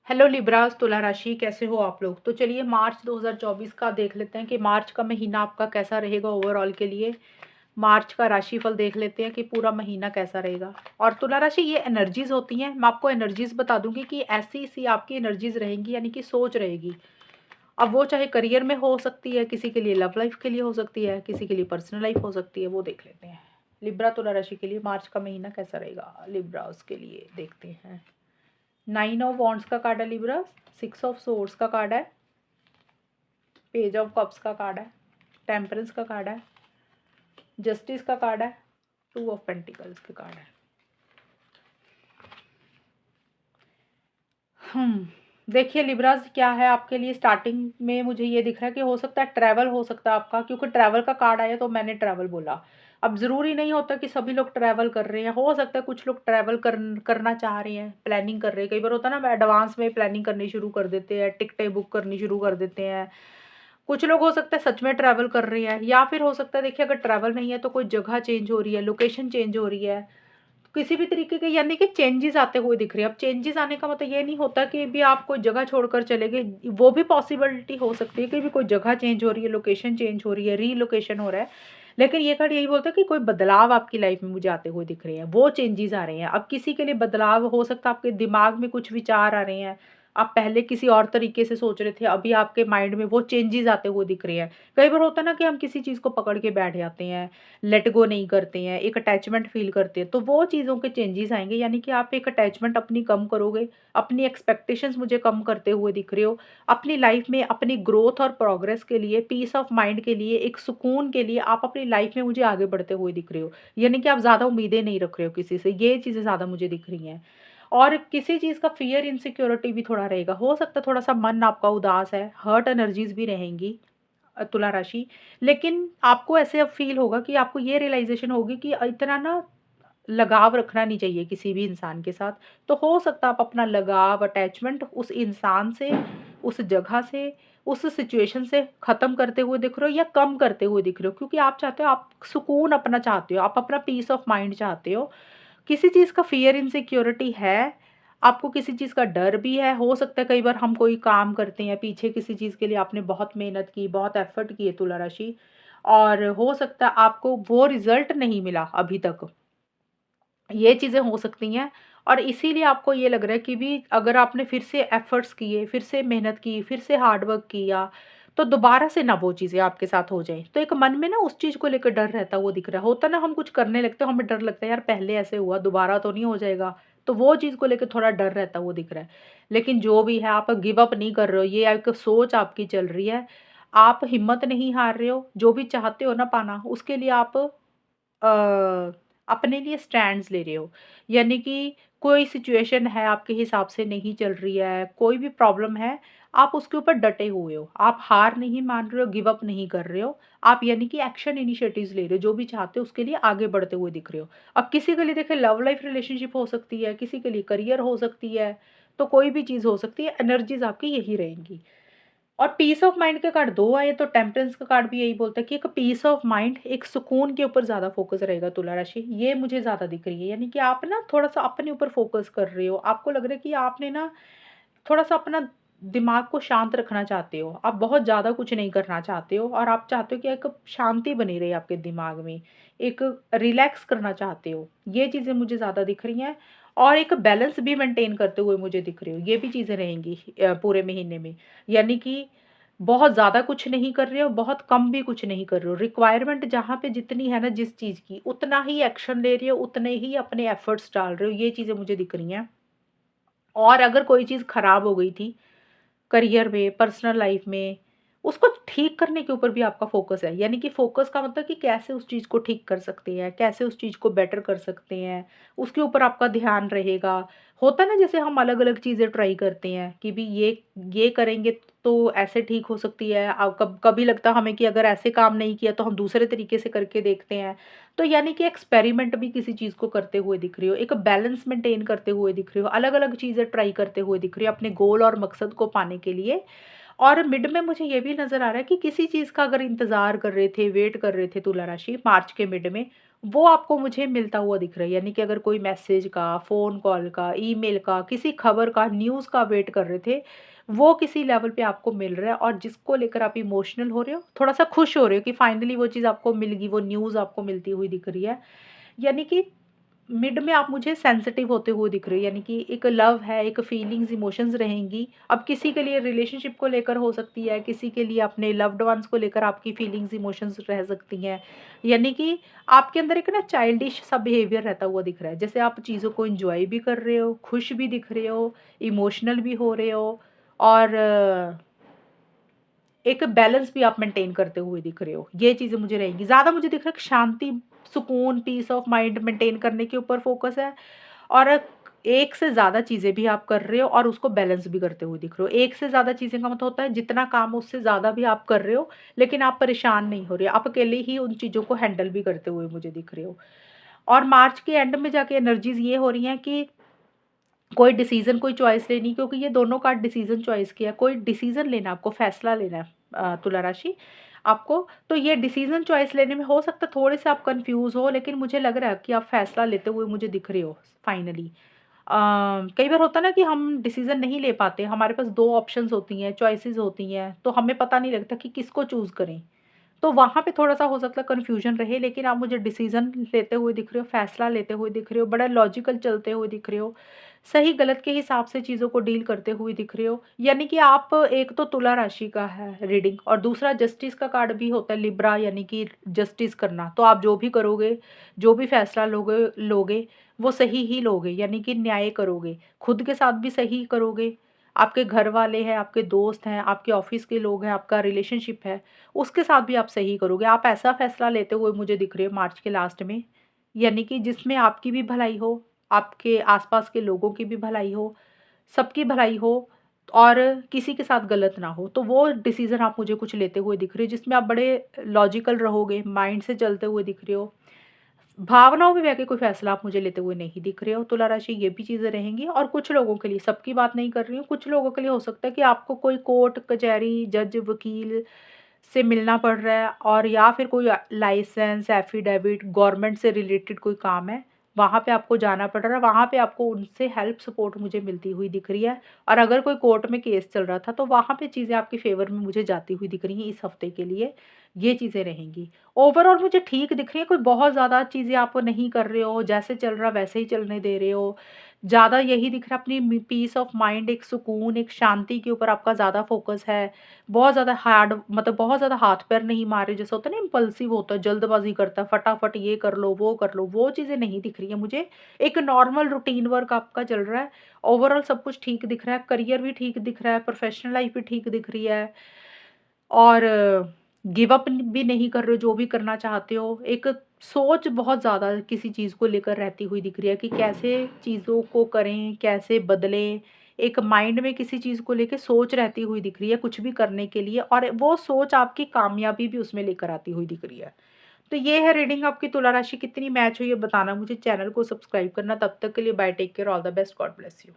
Hello Libras तुला राशि, कैसे हो आप लोग। तो चलिए मार्च 2024 का देख लेते हैं कि मार्च का महीना आपका कैसा रहेगा ओवरऑल के लिए। मार्च का राशिफल देख लेते हैं कि पूरा महीना कैसा रहेगा। और तुला राशि ये एनर्जीज होती हैं, मैं आपको एनर्जीज बता दूंगी कि ऐसी सी आपकी एनर्जीज रहेंगी, यानी कि सोच रहेगी। अब वो चाहे करियर में हो सकती है, किसी के लिए लव लाइफ के लिए हो सकती है, किसी के लिए पर्सनल लाइफ हो सकती है, वो देख लेते हैं। लिब्रा तुला राशि के लिए मार्च का महीना कैसा रहेगा, लिब्रा उसके लिए देखते हैं। 9 ऑफ वॉन्ड्स का कार्ड है लिब्रा, 6 ऑफ सोर्ड्स का कार्ड है, पेज ऑफ कप्स का कार्ड है, टेम्परेंस का कार्ड है, जस्टिस का कार्ड है, 2 ऑफ पेंटिकल्स के कार्ड है। देखिए लिब्रास क्या है आपके लिए। स्टार्टिंग में मुझे ये दिख रहा है कि हो सकता है ट्रैवल हो सकता है आपका, क्योंकि ट्रैवल का कार्ड आया तो मैंने ट्रैवल बोला। अब ज़रूरी नहीं होता कि सभी लोग ट्रैवल कर रहे हैं, हो सकता है कुछ लोग ट्रैवल करना चाह रहे हैं, प्लानिंग कर रहे हैं। कई बार होता है ना, एडवांस में प्लानिंग करनी शुरू कर देते हैं, टिकटें बुक करनी शुरू कर देते हैं। कुछ लोग हो सकता है सच में ट्रैवल कर रहे हैं, या फिर हो सकता है देखिए अगर ट्रैवल नहीं है तो कोई जगह चेंज हो रही है, लोकेशन चेंज हो रही है, किसी भी तरीके के यानी कि चेंजेस आते हुए दिख रहे हैं। अब चेंजेस आने का मतलब ये नहीं होता कि भी आप कोई जगह छोड़कर चले गए, वो भी पॉसिबिलिटी हो सकती है कि भी कोई जगह चेंज हो रही है, लोकेशन चेंज हो रही है, रीलोकेशन हो रहा है। लेकिन ये कार्ड यही बोलता है कि कोई बदलाव आपकी लाइफ में मुझे आते हुए दिख रहे हैं, वो चेंजेस आ रहे हैं। अब किसी के लिए बदलाव हो सकता है, आपके दिमाग में कुछ विचार आ रहे हैं, आप पहले किसी और तरीके से सोच रहे थे, अभी आपके माइंड में वो चेंजेस आते हुए दिख रहे हैं। कई बार होता है ना कि हम किसी चीज़ को पकड़ के बैठ जाते हैं, लेट गो नहीं करते हैं, एक अटैचमेंट फील करते हैं, तो वो चीज़ों के चेंजेस आएंगे। यानी कि आप एक अटैचमेंट अपनी कम करोगे, अपनी एक्सपेक्टेशंस मुझे कम करते हुए दिख रहे हो, अपनी लाइफ में अपनी ग्रोथ और प्रोग्रेस के लिए, पीस ऑफ माइंड के लिए, एक सुकून के लिए आप अपनी लाइफ में मुझे आगे बढ़ते हुए दिख रहे हो। यानी कि आप ज़्यादा उम्मीदें नहीं रख रहे हो किसी से, ये चीज़ें ज़्यादा मुझे दिख रही हैं। और किसी चीज़ का फियर इनसिक्योरिटी भी थोड़ा रहेगा, हो सकता है थोड़ा सा मन आपका उदास है, हर्ट एनर्जीज भी रहेंगी तुला राशि। लेकिन आपको ऐसे अब फ़ील होगा कि आपको ये रियलाइज़ेशन होगी कि इतना ना लगाव रखना नहीं चाहिए किसी भी इंसान के साथ। तो हो सकता है आप अपना लगाव, अटैचमेंट उस इंसान से, उस जगह से, उस सिचुएशन से ख़त्म करते हुए दिख रहे हो या कम करते हुए दिख रहे हो, क्योंकि आप चाहते हो, आप सुकून अपना चाहते हो, आप अपना पीस ऑफ माइंड चाहते हो। किसी चीज़ का फ़ियर इनसिक्योरिटी है, आपको किसी चीज़ का डर भी है। हो सकता है कई बार हम कोई काम करते हैं, पीछे किसी चीज़ के लिए आपने बहुत मेहनत की, बहुत एफ़र्ट किए तुला राशि, और हो सकता है आपको वो रिज़ल्ट नहीं मिला अभी तक। ये चीज़ें हो सकती हैं, और इसीलिए आपको ये लग रहा है कि भी अगर आपने फिर से एफ़र्ट्स किए, फिर से मेहनत की, फिर से हार्ड वर्क किया, तो दोबारा से ना वो चीज़ें आपके साथ हो जाएँ। तो एक मन में ना उस चीज़ को लेकर डर रहता है, वो दिख रहा है। होता है ना, हम कुछ करने लगते हैं, हमें डर लगता है यार पहले ऐसे हुआ, दोबारा तो नहीं हो जाएगा। तो वो चीज़ को लेके थोड़ा डर रहता है, वो दिख रहा है। लेकिन जो भी है, आप गिव अप नहीं कर रहे हो, ये एक सोच आपकी चल रही है। आप हिम्मत नहीं हार रहे हो, जो भी चाहते हो ना पाना, उसके लिए आप अपने लिए स्टैंड्स ले रहे हो। यानी कि कोई सिचुएशन है आपके हिसाब से नहीं चल रही है, कोई भी प्रॉब्लम है, आप उसके ऊपर डटे हुए हो। आप हार नहीं मान रहे हो, गिव अप नहीं कर रहे हो। आप यानी कि एक्शन इनिशिएटिव्स ले रहे हो, जो भी चाहते हो उसके लिए आगे बढ़ते हुए दिख रहे हो। अब किसी के लिए देखिए लव लाइफ रिलेशनशिप हो सकती है, किसी के लिए करियर हो सकती है, तो कोई भी चीज़ हो सकती है, एनर्जीज़ आपकी यही रहेंगी। और पीस ऑफ माइंड के कार्ड 2 आए, तो टेम्परेंस का कार्ड भी यही बोलता है कि एक पीस ऑफ माइंड, एक सुकून के ऊपर ज़्यादा फ़ोकस रहेगा तुला राशि। ये मुझे ज़्यादा दिख रही है, यानी कि आप ना थोड़ा-सा अपने ऊपर फ़ोकस कर रहे हो। आपको लग रहा है कि आपने ना थोड़ा-सा अपना दिमाग को शांत रखना चाहते हो। आप बहुत ज़्यादा कुछ नहीं करना चाहते हो, और आप चाहते हो कि एक शांति बनी रहे आपके दिमाग में, एक रिलैक्स करना चाहते हो। ये चीज़ें मुझे ज़्यादा दिख रही हैं, और एक बैलेंस भी मेंटेन करते हुए मुझे दिख रहे हो। ये भी चीज़ें रहेंगी पूरे महीने में। यानी कि बहुत ज़्यादा कुछ नहीं कर रहे हो, बहुत कम भी कुछ नहीं कर रहे हो। रिक्वायरमेंट जहाँ पे जितनी है ना जिस चीज़ की, उतना ही एक्शन ले रहे हो, उतने ही अपने एफर्ट्स डाल रहे हो। ये चीज़ें मुझे दिख रही हैं। और अगर कोई चीज़ खराब हो गई थी करियर में, पर्सनल लाइफ में, उसको ठीक करने के ऊपर भी आपका फ़ोकस है। यानी कि फ़ोकस का मतलब कि कैसे उस चीज़ को ठीक कर सकते हैं, कैसे उस चीज़ को बेटर कर सकते हैं, उसके ऊपर आपका ध्यान रहेगा। होता है ना, जैसे हम अलग-अलग चीज़ें ट्राई करते हैं कि भी ये करेंगे तो ऐसे ठीक हो सकती है। कभी लगता है हमें कि अगर ऐसे काम नहीं किया तो हम दूसरे तरीके से करके देखते हैं। तो यानी कि एक्सपेरिमेंट भी किसी चीज़ को करते हुए दिख रही हो, एक बैलेंस मेंटेन करते हुए दिख रही हो, अलग-अलग चीज़ें ट्राई करते हुए दिख रही हो अपने गोल और मकसद को पाने के लिए। और मिड में मुझे ये भी नज़र आ रहा है कि किसी चीज़ का अगर इंतज़ार कर रहे थे, वेट कर रहे थे तुला राशि मार्च के मिड में, वो आपको मुझे मिलता हुआ दिख रहा है। यानी कि अगर कोई मैसेज का, फ़ोन कॉल का, ईमेल का, किसी खबर का, न्यूज़ का वेट कर रहे थे, वो किसी लेवल पे आपको मिल रहा है और जिसको लेकर आप इमोशनल हो रहे हो, थोड़ा-सा खुश हो रहे हो कि फाइनली वो चीज़ आपको मिल गई, वो न्यूज़ आपको मिलती हुई दिख रही है। यानी कि मिड में आप मुझे सेंसिटिव होते हुए दिख रहे हो, यानी कि एक लव है, एक फीलिंग्स, इमोशंस रहेंगी। अब किसी के लिए रिलेशनशिप को लेकर हो सकती है, किसी के लिए अपने लव्ड वन्स को लेकर आपकी फीलिंग्स, इमोशंस रह सकती हैं। यानी कि आपके अंदर एक ना चाइल्डिश सा बिहेवियर रहता हुआ दिख रहा है। जैसे आप चीज़ों को एन्जॉय भी कर रहे हो, खुश भी दिख रहे हो, इमोशनल भी हो रहे हो और एक बैलेंस भी आप मेंटेन करते हुए दिख रहे हो। ये चीज़ें मुझे रहेंगी। ज़्यादा मुझे दिख रहा है कि शांति, सुकून, पीस ऑफ माइंड मेंटेन करने के ऊपर फ़ोकस है और एक से ज़्यादा चीज़ें भी आप कर रहे हो और उसको बैलेंस भी करते हुए दिख रहे हो। एक से ज़्यादा चीज़ें का मतलब होता है जितना काम उससे ज़्यादा भी आप कर रहे हो, लेकिन आप परेशान नहीं हो रहे। आप अकेले ही उन चीज़ों को हैंडल भी करते हुए मुझे दिख रहे हो। और मार्च के एंड में जाके एनर्जीज़ ये हो रही हैं कि कोई डिसीज़न, कोई चॉइस लेनी, क्योंकि ये दोनों कार्ड डिसीज़न चॉइस की है। कोई डिसीज़न लेना है आपको, फैसला लेना है तुला राशि आपको। तो ये डिसीज़न चॉइस लेने में हो सकता है थोड़े-से आप कन्फ्यूज़ हो, लेकिन मुझे लग रहा है कि आप फैसला लेते हुए मुझे दिख रहे हो फाइनली। कई बार होता है ना कि हम डिसीज़न नहीं ले पाते, हमारे पास 2 ऑप्शंस होती हैं, चॉइसेस होती हैं, तो हमें पता नहीं लगता कि किसको चूज़ करें। तो वहाँ पे थोड़ा-सा हो सकता है कन्फ्यूज़न रहे, लेकिन आप मुझे डिसीज़न लेते हुए दिख रहे हो, फैसला लेते हुए दिख रहे हो, बड़ा लॉजिकल चलते हुए दिख रहे हो, सही-गलत के हिसाब से चीज़ों को डील करते हुए दिख रहे हो। यानी कि आप, एक तो तुला राशि का है रीडिंग और दूसरा जस्टिस का कार्ड भी होता है, लिब्रा, यानी कि जस्टिस करना। तो आप जो भी करोगे, जो भी फैसला लोगे लोगे, वो सही ही लोगे, यानी कि न्याय करोगे। खुद के साथ भी सही करोगे, आपके घर वाले हैं, आपके दोस्त हैं, आपके ऑफ़िस के लोग हैं, आपका रिलेशनशिप है, उसके साथ भी आप सही करोगे। आप ऐसा फैसला लेते हुए मुझे दिख रहे हो मार्च के लास्ट में, यानी कि जिसमें आपकी भी भलाई हो, आपके आस-पास के लोगों की भी भलाई हो, सबकी भलाई हो और किसी के साथ गलत ना हो। तो वो डिसीज़न आप मुझे कुछ लेते हुए दिख रहे हो, जिसमें आप बड़े लॉजिकल रहोगे, माइंड से चलते हुए दिख रहे हो। भावनाओं में बह के कोई फ़ैसला आप मुझे लेते हुए नहीं दिख रहे हो, तुला राशि, ये भी चीज़ें रहेंगी। और कुछ लोगों के लिए, सबकी बात नहीं कर रही हूँ, कुछ लोगों के लिए हो सकता है कि आपको कोई कोर्ट, कचहरी, जज, वकील से मिलना पड़ रहा है और या फिर कोई लाइसेंस, एफ़िडेविट, गवर्नमेंट से रिलेटेड कोई काम है, वहाँ पे आपको जाना पड़ रहा है, वहाँ पे आपको उनसे हेल्प, सपोर्ट मुझे मिलती हुई दिख रही है। और अगर कोई कोर्ट में केस चल रहा था, तो वहाँ पे चीज़ें आपके फ़ेवर में मुझे जाती हुई दिख रही हैं इस हफ़्ते के लिए, ये चीज़ें रहेंगी। ओवरऑल मुझे ठीक दिख रही है, कोई बहुत ज़्यादा चीज़ें आप नहीं कर रहे हो, जैसे चल रहा वैसे ही चलने दे रहे हो। ज़्यादा यही दिख रहा है, अपनी पीस ऑफ माइंड, एक सुकून, एक शांति के ऊपर आपका ज़्यादा फ़ोकस है। बहुत ज़्यादा हार्ड, मतलब बहुत ज़्यादा हाथ-पैर नहीं मार रहे, जैसे होता है ना इम्पल्सिव होता है, जल्दबाज़ी करता है, फटाफट ये कर लो, वो चीज़ें नहीं दिख रही हैं मुझे। एक नॉर्मल रूटीन वर्क आपका चल रहा है। ओवरऑल सब कुछ ठीक दिख रहा है, करियर भी ठीक दिख रहा है, प्रोफ़ेशनल लाइफ़ भी ठीक दिख रही है और गिव अप भी नहीं कर रहे हो जो भी करना चाहते हो। एक सोच बहुत ज़्यादा किसी चीज़ को लेकर रहती हुई दिख रही है कि कैसे चीज़ों को करें, कैसे बदलें। एक माइंड में किसी चीज़ को लेके सोच रहती हुई दिख रही है कुछ भी करने के लिए और वो सोच आपकी कामयाबी भी उसमें लेकर आती हुई दिख रही है। तो ये है रीडिंग, आपकी तुला राशि कितनी मैच हुई है बताना मुझे, चैनल को सब्सक्राइब करना। तब तक के लिए bye, take care, all the best, God bless you.